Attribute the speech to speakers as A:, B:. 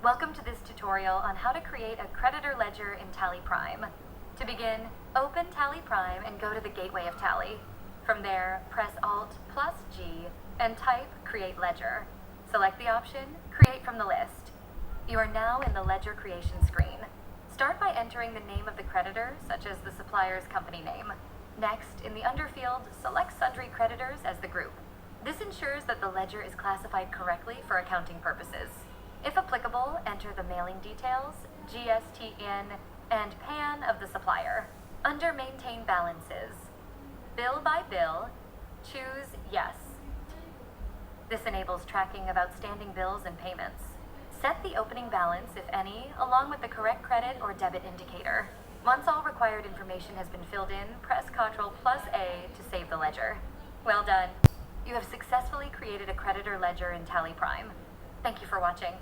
A: Welcome to this tutorial on how to create a creditor ledger in Tally Prime. To begin, open Tally Prime and go to the gateway of Tally. From there, press Alt plus G and type Create Ledger. Select the option Create from the list. You are now in the ledger creation screen. Start by entering the name of the creditor, such as the supplier's company name. Next, in the underfield, select Sundry Creditors as the group. This ensures that the ledger is classified correctly for accounting purposes. If applicable, enter the mailing details, GSTN, and PAN of the supplier. Under Maintain Balances, bill by bill, choose Yes. This enables tracking of outstanding bills and payments. Set the opening balance, if any, along with the correct credit or debit indicator. Once all required information has been filled in, press Ctrl plus A to save the ledger. Well done. You have successfully created a creditor ledger in Tally Prime. Thank you for watching.